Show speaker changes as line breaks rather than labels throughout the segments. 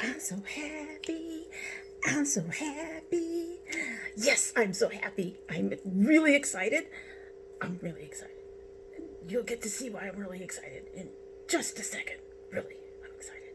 I'm so happy. I'm so happy. Yes, I'm so happy. I'm really excited. I'm really excited. You'll get to see why I'm really excited in just a second. Really, I'm excited.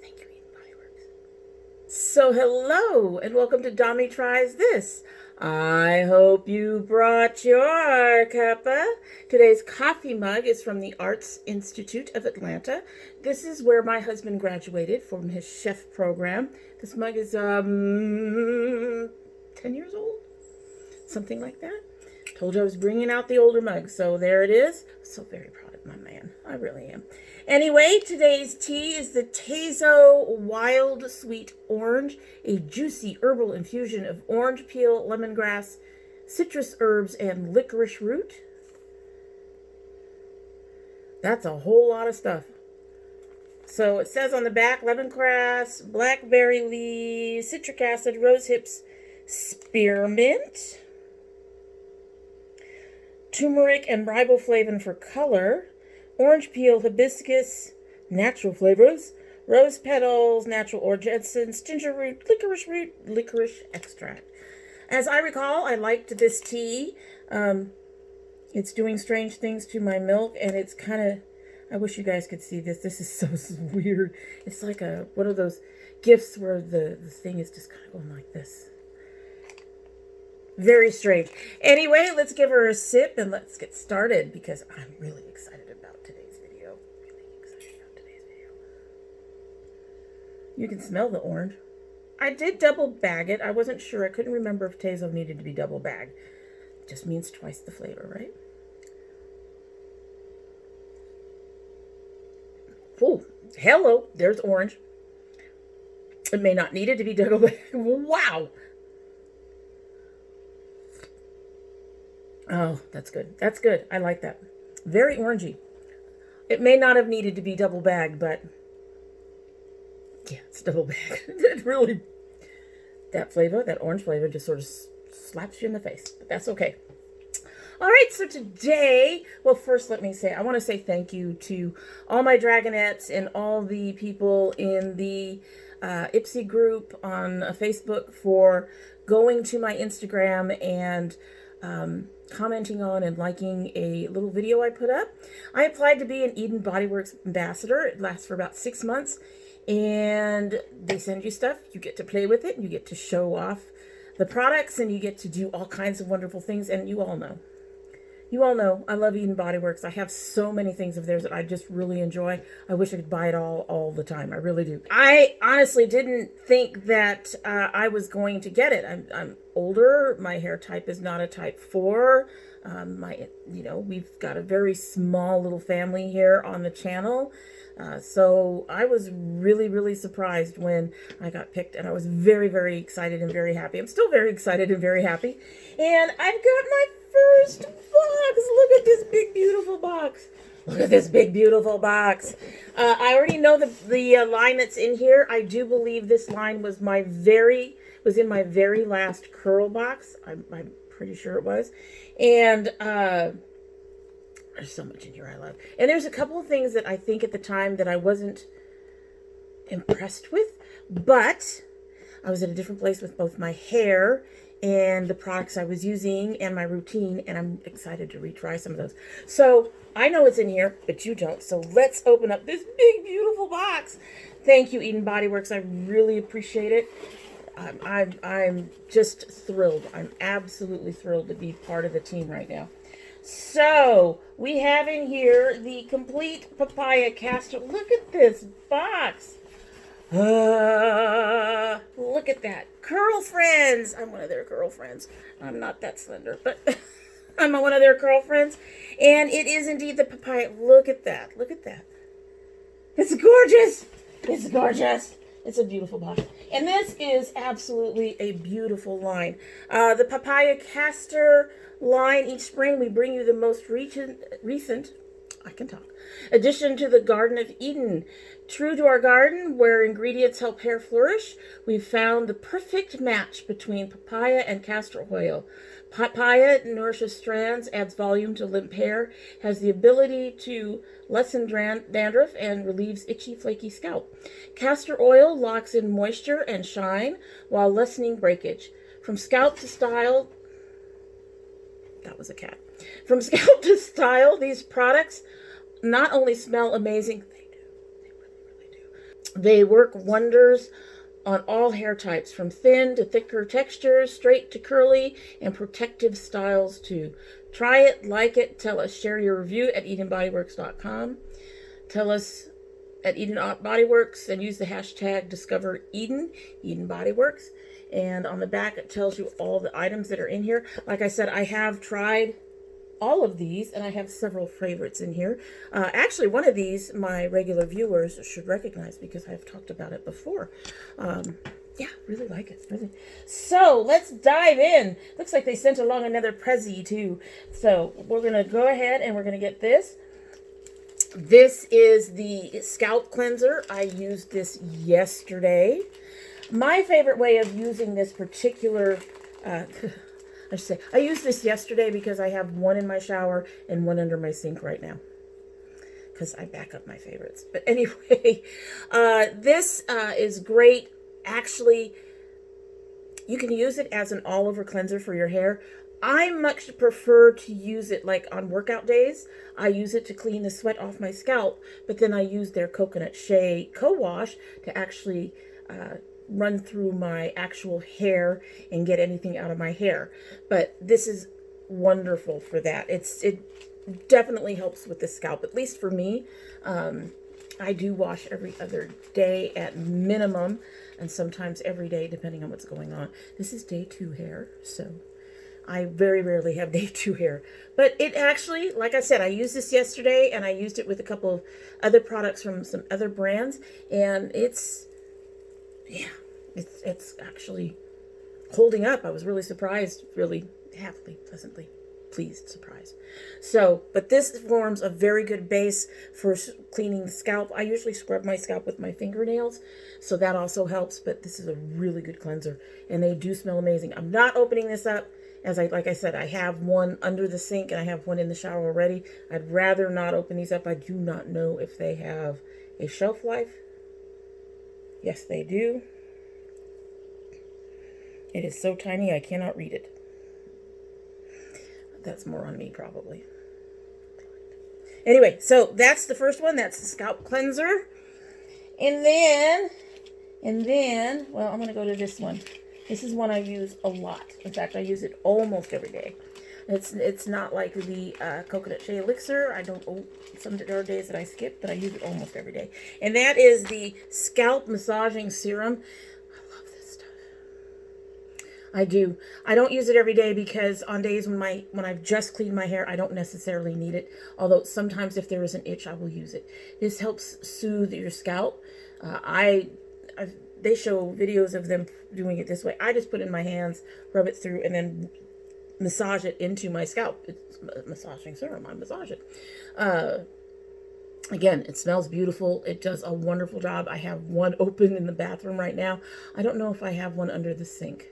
Thank you, Bodyworks. So hello and welcome to domytriesthis. I hope you brought your cuppa. Today's coffee mug is from the Arts Institute of Atlanta. This is where my husband graduated from his chef program. This mug is 10 years old, something like that. Told you I was bringing out the older mug, so there it is. So very proud of my man. I really am. Anyway, today's tea is the Tazo Wild Sweet Orange, a juicy herbal infusion of orange peel, lemongrass, citrus herbs, and licorice root. That's a whole lot of stuff. So it says on the back, lemongrass, blackberry leaves, citric acid, rose hips, spearmint, turmeric and riboflavin for color, orange peel, hibiscus, natural flavors, rose petals, natural orange essence, ginger root, licorice extract. As I recall, I liked this tea. It's doing strange things to my milk, and it's kind of, I wish you guys could see this. This is so weird. It's like one of those gifts where the thing is just kind of going like this. Very strange. Anyway, let's give her a sip and let's get started because I'm really excited about today's video. You can smell the orange. I did double bag it. I wasn't sure. I couldn't remember if Tazo needed to be double bagged. It just means twice the flavor, right? Oh, hello. There's orange. It may not need it to be double bagged. Wow. Oh, that's good. That's good. I like that. Very orangey. It may not have needed to be double bagged, but yeah, it's double bagged. It really, that flavor, that orange flavor just sort of slaps you in the face, but that's okay. All right, so today, well, first let me say, I want to say thank you to all my dragynettes and all the people in the Ipsy group on Facebook for going to my Instagram and commenting on and liking a little video I put up. I applied to be an Eden Bodyworks ambassador. It lasts for about 6 months, and they send you stuff. You get to play with it, and you get to show off the products, and you get to do all kinds of wonderful things, and you all know. You all know I love Eden Bodyworks. I have so many things of theirs that I just really enjoy. I wish I could buy it all the time. I really do. I honestly didn't think that I was going to get it. I'm older. My hair type is not a type 4. We've got a very small little family here on the channel. So I was really, really surprised when I got picked, and I was very, very excited and very happy. I'm still very excited and very happy. And I've got my first box. Look at this big, beautiful box. Look at this big, beautiful box. I already know the line that's in here. I do believe this line was in my very last curl box. I'm pretty sure it was. And there's so much in here I love. And there's a couple of things that I think at the time that I wasn't impressed with, but I was at a different place with both my hair and the products I was using and my routine, and I'm excited to retry some of those. So I know it's in here, but you don't. So let's open up this big, beautiful box. Thank you, Eden Bodyworks. I really appreciate it. I'm just thrilled. I'm absolutely thrilled to be part of the team right now. So we have in here the complete papaya castor. Look at this box. Look at that. Curl friends. I'm one of their curl friends. I'm not that slender, but I'm one of their curl friends. And it is indeed the papaya. Look at that. Look at that. It's gorgeous. It's gorgeous. It's a beautiful box. And this is absolutely a beautiful line. The papaya castor line. Each spring we bring you the most recent I can talk. Addition to the Garden of Eden True to our garden, where ingredients help hair flourish, we've found the perfect match between papaya and castor oil. Papaya nourishes strands, adds volume to limp hair, has the ability to lessen dandruff, and relieves itchy, flaky scalp. Castor oil locks in moisture and shine while lessening breakage. From scalp to style, that was a cat. From scalp to style, these products not only smell amazing, they really do. They work wonders on all hair types, from thin to thicker textures, straight to curly, and protective styles too. Try it, like it, tell us, share your review at EdenBodyworks.com. Tell us at Eden Bodyworks and use the hashtag #DiscoverEden, Eden Bodyworks. And on the back, it tells you all the items that are in here. Like I said, I have tried all of these, and I have several favorites in here. Actually, one of these my regular viewers should recognize because I've talked about it before. Yeah, really like it. Really. So let's dive in. Looks like they sent along another Prezi too. So we're going to go ahead and we're going to get this. This is the Scalp Cleanser. I used this yesterday. My favorite way of using this particular I should say, I used this yesterday because I have one in my shower and one under my sink right now. Because I back up my favorites. But anyway, this is great. Actually, you can use it as an all-over cleanser for your hair. I much prefer to use it like on workout days. I use it to clean the sweat off my scalp. But then I use their Coconut Shea Co-Wash to actually run through my actual hair and get anything out of my hair. But this is wonderful for that. It definitely helps with the scalp, at least for me. I do wash every other day at minimum, and sometimes every day depending on what's going on. This is day 2 hair, so I very rarely have day 2 hair. But it actually, like I said, I used this yesterday, and I used it with a couple of other products from some other brands, and it's actually holding up. I was really surprised, really happily, pleasantly pleased, surprised. So, but this forms a very good base for cleaning the scalp. I usually scrub my scalp with my fingernails, so that also helps, but this is a really good cleanser, and they do smell amazing. I'm not opening this up, like I said, I have one under the sink, and I have one in the shower already. I'd rather not open these up. I do not know if they have a shelf life. Yes, they do. It is so tiny, I cannot read it. That's more on me, probably. Anyway, so that's the first one. That's the Scalp Cleanser. And then, well, I'm going to go to this one. This is one I use a lot. In fact, I use it almost every day. It's not like the Coconut Shea Elixir. There are days that I skip, but I use it almost every day. And that is the Scalp Massaging Serum. I love this stuff. I do. I don't use it every day because on days when I've just cleaned my hair, I don't necessarily need it. Although sometimes if there is an itch, I will use it. This helps soothe your scalp. They show videos of them doing it this way. I just put it in my hands, rub it through, and then massage it into my scalp. It's massaging serum. I massage it. Again, it smells beautiful. It does a wonderful job. I have one open in the bathroom right now. I don't know if I have one under the sink.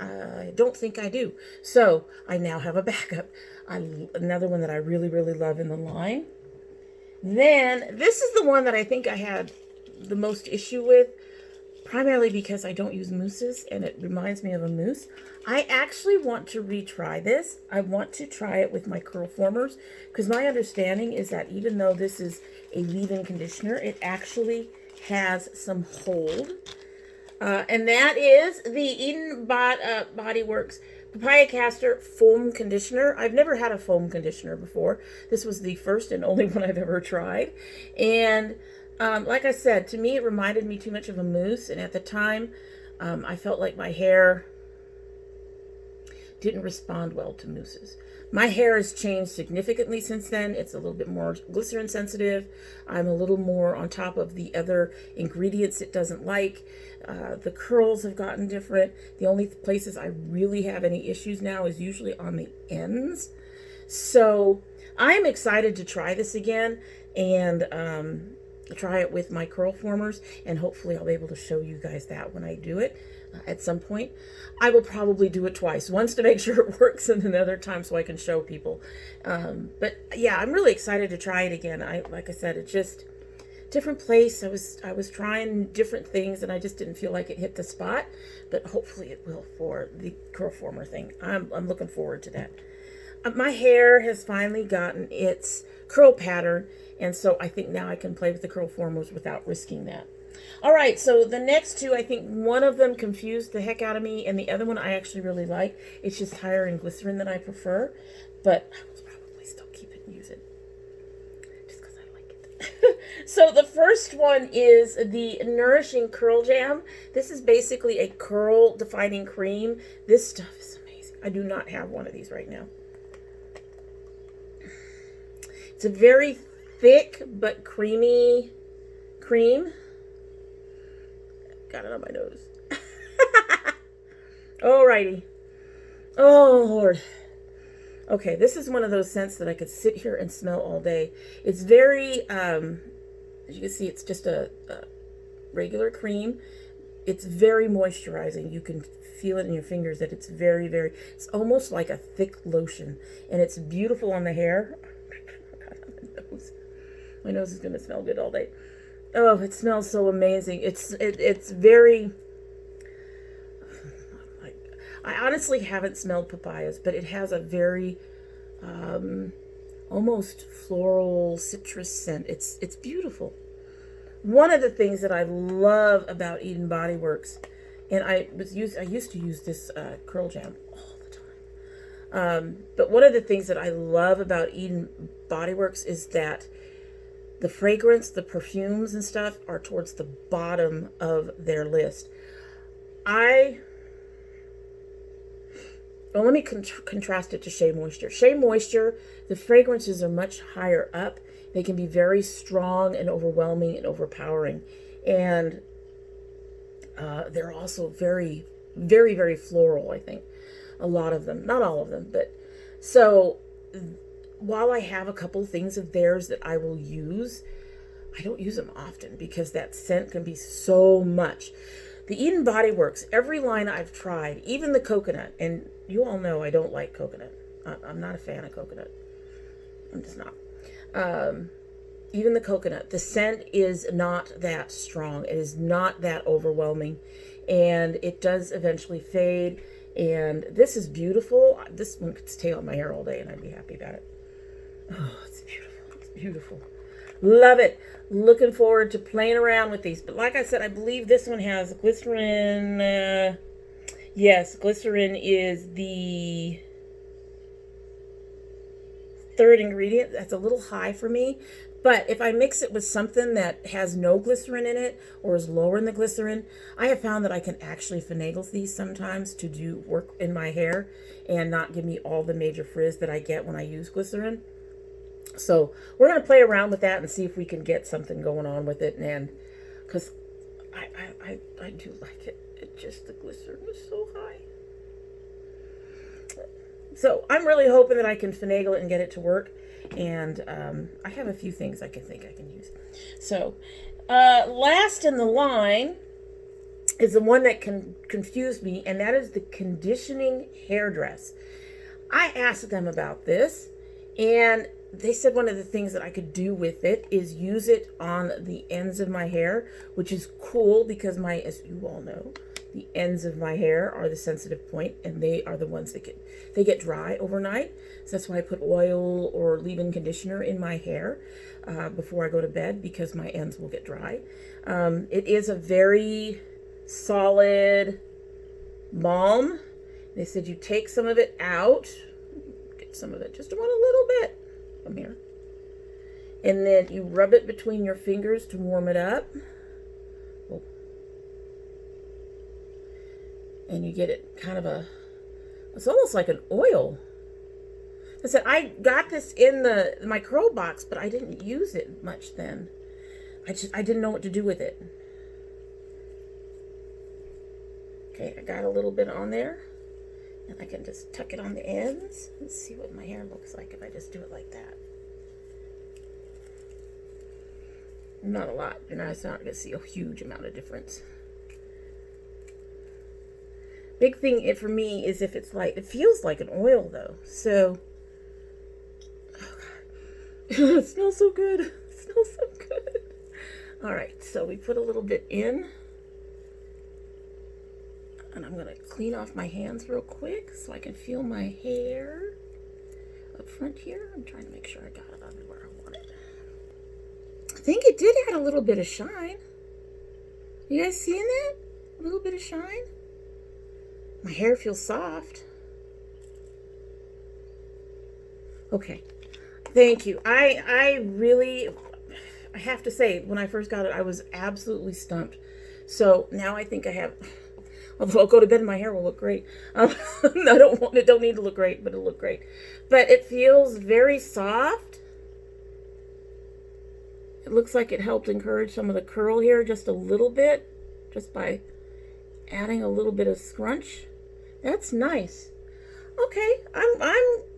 I don't think I do. So I now have a backup. Another one that I really, really love in the line. Then this is the one that I think I had the most issue with, primarily because I don't use mousses and it reminds me of a mousse. I actually want to retry this. I want to try it with my curl formers because my understanding is that even though this is a leave-in conditioner, it actually has some hold. And that is the Eden Bodyworks Papaya Castor Foam Conditioner. I've never had a foam conditioner before. This was the first and only one I've ever tried. And like I said, to me, it reminded me too much of a mousse. And at the time, I felt like my hair didn't respond well to mousses. My hair has changed significantly since then. It's a little bit more glycerin sensitive. I'm a little more on top of the other ingredients it doesn't like. The curls have gotten different. The only places I really have any issues now is usually on the ends. So I'm excited to try this again. And try it with my curl formers, and hopefully I'll be able to show you guys that when I do it at some point. I will probably do it twice, once to make sure it works and another time so I can show people. But yeah, I'm really excited to try it again. Like I said, it's just different place. I was trying different things and I just didn't feel like it hit the spot, but hopefully it will for the curl former thing. I'm looking forward to that. My hair has finally gotten its curl pattern, and so I think now I can play with the curl formers without risking that. All right, so the next two, I think one of them confused the heck out of me, and the other one I actually really like. It's just higher in glycerin than I prefer, but I will probably still keep it and use it just because I like it. So the first one is the Nourishing Curl Jam. This is basically a curl defining cream. This stuff is amazing. I do not have one of these right now. It's a very thick but creamy cream. Got it on my nose. Alrighty. Oh, Lord. Okay, this is one of those scents that I could sit here and smell all day. It's very, as you can see, it's just a regular cream. It's very moisturizing. You can feel it in your fingers that it's very, very, it's almost like a thick lotion. And it's beautiful on the hair. My nose is going to smell good all day. Oh, it smells so amazing. It's very... I honestly haven't smelled papayas, but it has a very almost floral citrus scent. It's beautiful. One of the things that I love about Eden Bodyworks, and I used to use this curl jam all the time. But one of the things that I love about Eden Bodyworks is that the fragrance, the perfumes and stuff are towards the bottom of their list. Well, let me contrast it to Shea Moisture. Shea Moisture, the fragrances are much higher up. They can be very strong and overwhelming and overpowering. And they're also very, very, very floral, I think. A lot of them. Not all of them, but... So... while I have a couple things of theirs that I will use, I don't use them often because that scent can be so much. The Eden Bodyworks, every line I've tried, even the coconut, and you all know I don't like coconut. I'm not a fan of coconut. I'm just not. Even the coconut, the scent is not that strong. It is not that overwhelming, and it does eventually fade. And this is beautiful. This one could stay on my hair all day and I'd be happy about it. Oh, it's beautiful. It's beautiful. Love it. Looking forward to playing around with these. But like I said, I believe this one has glycerin. Yes, glycerin is the third ingredient. That's a little high for me. But if I mix it with something that has no glycerin in it or is lower in the glycerin, I have found that I can actually finagle these sometimes to do work in my hair and not give me all the major frizz that I get when I use glycerin. So we're going to play around with that and see if we can get something going on with it. And because I do like it. It just, the glycerin was so high. So I'm really hoping that I can finagle it and get it to work. And I have a few things I think I can use. So last in the line is the one that confused me, and that is the conditioning hairdress. I asked them about this, and they said one of the things that I could do with it is use it on the ends of my hair, which is cool because as you all know, the ends of my hair are the sensitive point, and they are the ones that get dry overnight. So that's why I put oil or leave-in conditioner in my hair before I go to bed, because my ends will get dry. It is a very solid balm. They said you take some of it out, get some of it, just want a little bit. Come here. And then you rub it between your fingers to warm it up. Oh. And you get it kind of it's almost like an oil. I said, I got this in my curl box, but I didn't use it much then. I didn't know what to do with it. Okay, I got a little bit on there. And I can just tuck it on the ends. Let's see what my hair looks like if I just do it like that. Not a lot. You're not going to see a huge amount of difference. Big thing for me is if it's light. It feels like an oil though. So, oh God. It smells so good. It smells so good. All right, so we put a little bit in. And I'm going to clean off my hands real quick so I can feel my hair up front here. I'm trying to make sure I got it everywhere I want it. I think it did add a little bit of shine. You guys seeing that? A little bit of shine? My hair feels soft. Okay. Thank you. I have to say, when I first got it, I was absolutely stumped. So now I think I have, although I'll go to bed and my hair will look great. I don't need to look great, but it'll look great. But it feels very soft. It looks like it helped encourage some of the curl here just a little bit, just by adding a little bit of scrunch. That's nice. Okay, I'm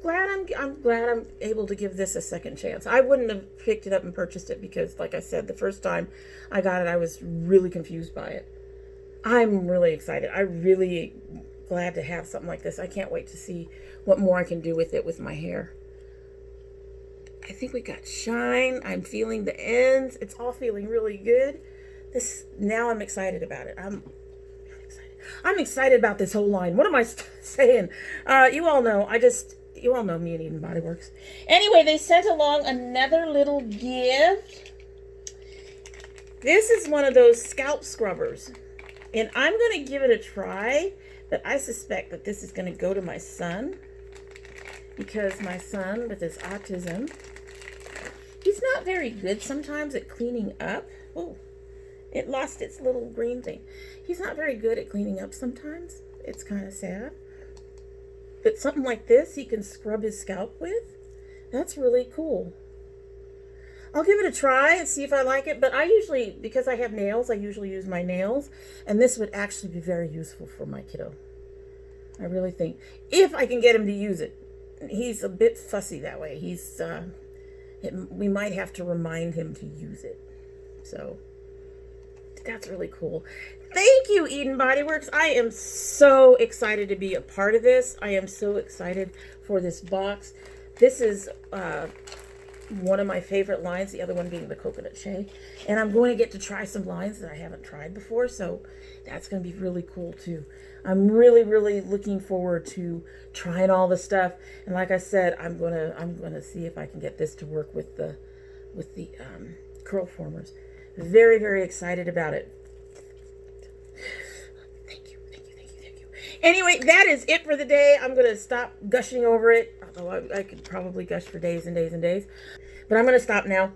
glad I'm able to give this a second chance. I wouldn't have picked it up and purchased it because, like I said, the first time I got it, I was really confused by it. I'm really excited. I'm really glad to have something like this. I can't wait to see what more I can do with it with my hair. I think we got shine. I'm feeling the ends. It's all feeling really good. Now I'm excited about it. I'm excited about this whole line. What am I saying? You all know me and Eden Bodyworks. Anyway, they sent along another little gift. This is one of those scalp scrubbers. And I'm going to give it a try. But I suspect that this is going to go to my son. Because my son, with his autism, he's not very good sometimes at cleaning up. Oh. It lost its little green thing. He's not very good at cleaning up sometimes. It's kind of sad. But something like this he can scrub his scalp with. That's really cool. I'll give it a try and see if I like it. But I usually, because I have nails, I usually use my nails. And this would actually be very useful for my kiddo. I really think. If I can get him to use it. He's a bit fussy that way. We might have to remind him to use it. So that's really cool. Thank you, Eden Bodyworks. I am so excited to be a part of this. I am so excited for this box. This is one of my favorite lines, the other one being the coconut shea. And I'm going to get to try some lines that I haven't tried before, so that's going to be really cool too. I'm really, really looking forward to trying all the stuff. And like I said, I'm gonna see if I can get this to work with the curl formers. Very, very excited about it. Thank you. Anyway, that is it for the day. I'm going to stop gushing over it. Although I could probably gush for days and days and days. But I'm going to stop now.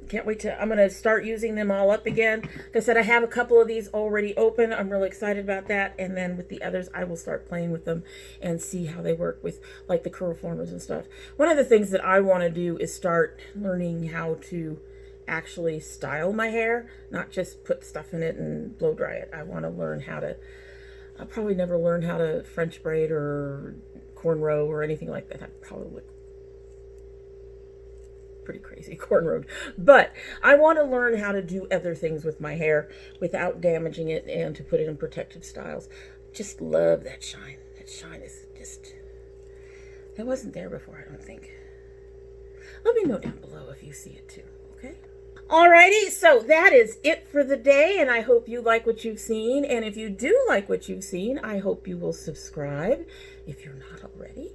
Can't wait I'm going to start using them all up again. Like I said, I have a couple of these already open. I'm really excited about that. And then with the others, I will start playing with them and see how they work with like the curl formers and stuff. One of the things that I want to do is start learning how to actually style my hair, not just put stuff in it and blow dry it. I want to learn how to, I'll probably never learn how to French braid or cornrow or anything like that. I'd probably look pretty crazy cornrowed, but I want to learn how to do other things with my hair without damaging it and to put it in protective styles. Just love that shine. That shine is just, that wasn't there before, I don't think. Let me know down below if you see it too, okay? Alrighty, so that is it for the day, and I hope you like what you've seen. And if you do like what you've seen, I hope you will subscribe if you're not already.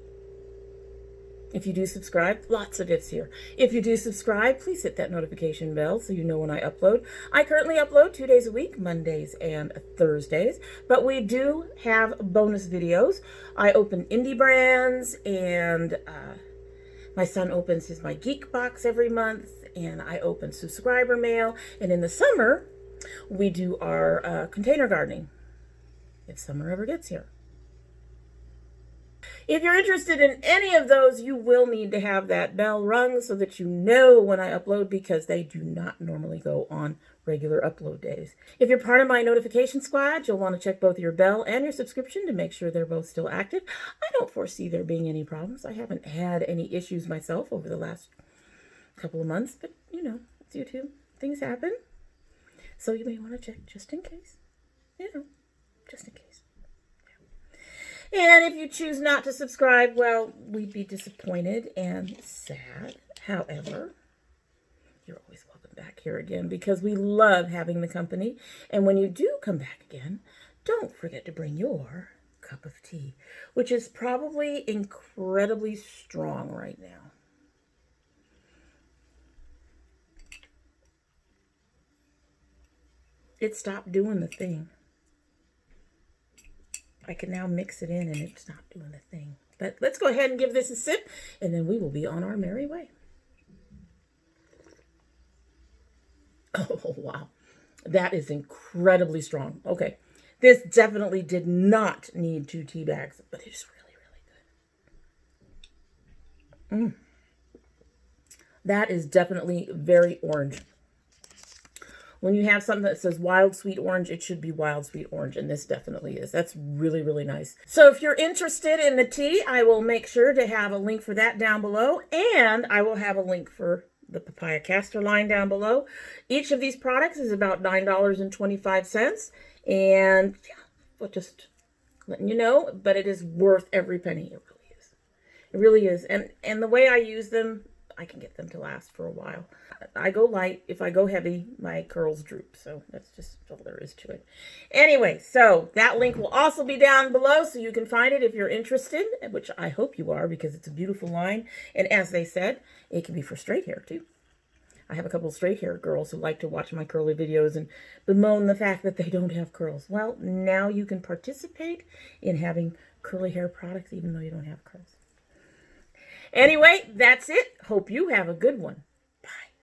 If you do subscribe, lots of ifs here. If you do subscribe, please hit that notification bell so you know when I upload. I currently upload 2 days a week, Mondays and Thursdays, but we do have bonus videos. I open indie brands, and my son opens my geek box every month, and I open subscriber mail. And in the summer, we do our container gardening, if summer ever gets here. If you're interested in any of those, you will need to have that bell rung so that you know when I upload, because they do not normally go on regular upload days. If you're part of my notification squad, you'll want to check both your bell and your subscription to make sure they're both still active. I don't foresee there being any problems. I haven't had any issues myself over the last couple of months, but you know, it's YouTube. Things happen. So you may want to check just in case. You know, just in case. And if you choose not to subscribe, well, we'd be disappointed and sad. However, you're always welcome back here again because we love having the company. And when you do come back again, don't forget to bring your cup of tea, which is probably incredibly strong right now. It stopped doing the thing. I can now mix it in and it stopped doing the thing. But let's go ahead and give this a sip and then we will be on our merry way. Oh, wow. That is incredibly strong. Okay. This definitely did not need 2 tea bags, but it's really, really good. That is definitely very orange. When you have something that says wild sweet orange, it should be wild sweet orange, and this definitely is. That's really, really nice. So if you're interested in the tea, I will make sure to have a link for that down below, and I will have a link for the papaya castor line down below. Each of these products is about $9.25, and yeah, well, just letting you know, but it is worth every penny. It really is. It really is. And the way I use them, I can get them to last for a while. I go light. If I go heavy, my curls droop. So that's just all there is to it. Anyway, so that link will also be down below so you can find it if you're interested, which I hope you are because it's a beautiful line. And as they said, it can be for straight hair too. I have a couple of straight hair girls who like to watch my curly videos and bemoan the fact that they don't have curls. Well, now you can participate in having curly hair products even though you don't have curls. Anyway, that's it. Hope you have a good one.